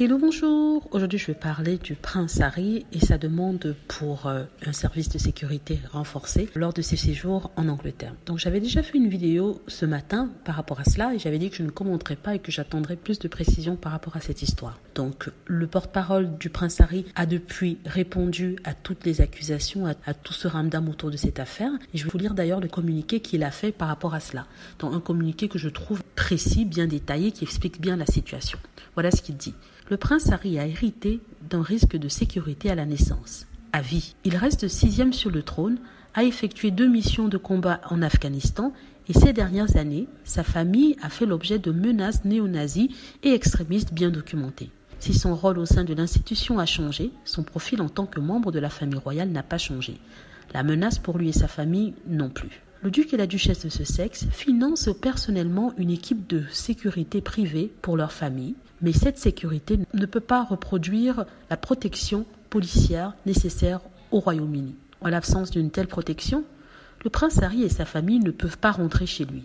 Hello, bonjour. Aujourd'hui, je vais parler du prince Harry et sa demande pour un service de sécurité renforcé lors de ses séjours en Angleterre. Donc, j'avais déjà fait une vidéo ce matin par rapport à cela et j'avais dit que je ne commenterais pas et que j'attendrais plus de précisions par rapport à cette histoire. Donc, le porte-parole du prince Harry a depuis répondu à toutes les accusations, à tout ce ramdam autour de cette affaire. Et je vais vous lire d'ailleurs le communiqué qu'il a fait par rapport à cela. Donc, un communiqué que je trouve précis, bien détaillé, qui explique bien la situation. Voilà ce qu'il dit. Le prince Harry a hérité d'un risque de sécurité à la naissance, à vie. Il reste 6e sur le trône, a effectué 2 missions de combat en Afghanistan et ces dernières années, sa famille a fait l'objet de menaces néo-nazis et extrémistes bien documentées. Si son rôle au sein de l'institution a changé, son profil en tant que membre de la famille royale n'a pas changé. La menace pour lui et sa famille non plus. Le duc et la duchesse de Sussex financent personnellement une équipe de sécurité privée pour leur famille, mais cette sécurité ne peut pas reproduire la protection policière nécessaire au Royaume-Uni. En l'absence d'une telle protection, le prince Harry et sa famille ne peuvent pas rentrer chez lui.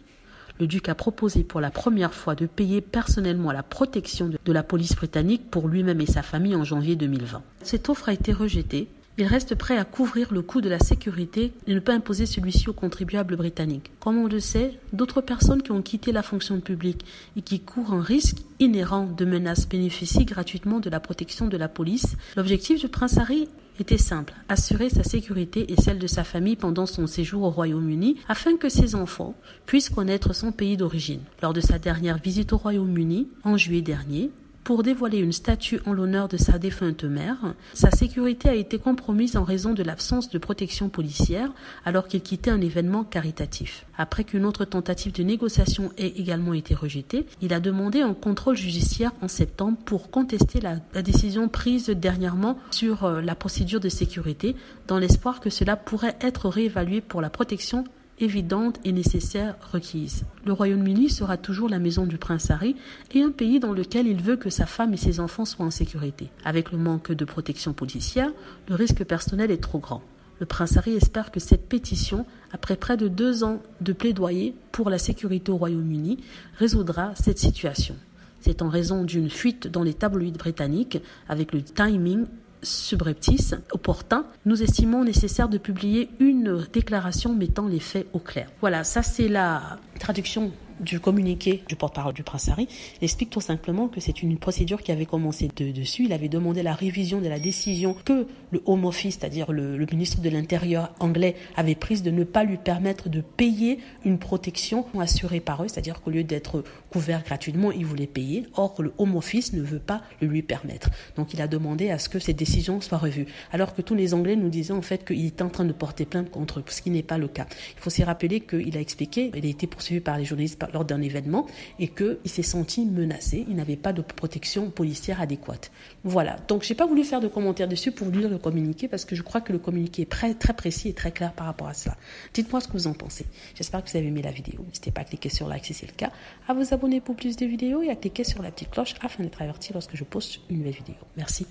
Le duc a proposé pour la première fois de payer personnellement la protection de la police britannique pour lui-même et sa famille en janvier 2020. Cette offre a été rejetée. Il reste prêt à couvrir le coût de la sécurité et ne pas imposer celui-ci aux contribuables britanniques. Comme on le sait, d'autres personnes qui ont quitté la fonction publique et qui courent un risque inhérent de menaces bénéficient gratuitement de la protection de la police. L'objectif du prince Harry était simple, assurer sa sécurité et celle de sa famille pendant son séjour au Royaume-Uni afin que ses enfants puissent connaître son pays d'origine. Lors de sa dernière visite au Royaume-Uni, en juillet dernier, pour dévoiler une statue en l'honneur de sa défunte mère, sa sécurité a été compromise en raison de l'absence de protection policière alors qu'il quittait un événement caritatif. Après qu'une autre tentative de négociation ait également été rejetée, il a demandé un contrôle judiciaire en septembre pour contester la décision prise dernièrement sur la procédure de sécurité dans l'espoir que cela pourrait être réévalué pour la protection évidente et nécessaire requise. Le Royaume-Uni sera toujours la maison du prince Harry et un pays dans lequel il veut que sa femme et ses enfants soient en sécurité. Avec le manque de protection policière, le risque personnel est trop grand. Le prince Harry espère que cette pétition, après près de 2 ans de plaidoyer pour la sécurité au Royaume-Uni, résoudra cette situation. C'est en raison d'une fuite dans les tabloïds britanniques avec le timing subreptice, opportun, nous estimons nécessaire de publier une déclaration mettant les faits au clair. Voilà, ça c'est la traduction du communiqué du porte-parole du prince Harry. Il explique tout simplement que c'est une procédure qui avait commencé dessus. Il avait demandé la révision de la décision que le Home Office, c'est-à-dire le ministre de l'Intérieur anglais, avait prise de ne pas lui permettre de payer une protection assurée par eux, c'est-à-dire qu'au lieu d'être couvert gratuitement, il voulait payer. Or, le Home Office ne veut pas le lui permettre. Donc, il a demandé à ce que cette décision soit revue. Alors que tous les Anglais nous disaient en fait qu'il était en train de porter plainte contre eux, ce qui n'est pas le cas. Il faut s'y rappeler qu'il a expliqué, il a été poursuivi par les journalistes lors d'un événement et qu'il s'est senti menacé, il n'avait pas de protection policière adéquate. Voilà, donc je n'ai pas voulu faire de commentaires dessus pour lire le communiqué parce que je crois que le communiqué est très précis et très clair par rapport à cela. Dites-moi ce que vous en pensez. J'espère que vous avez aimé la vidéo. N'hésitez pas à cliquer sur like si c'est le cas, à vous abonner pour plus de vidéos et à cliquer sur la petite cloche afin d'être averti lorsque je poste une nouvelle vidéo. Merci.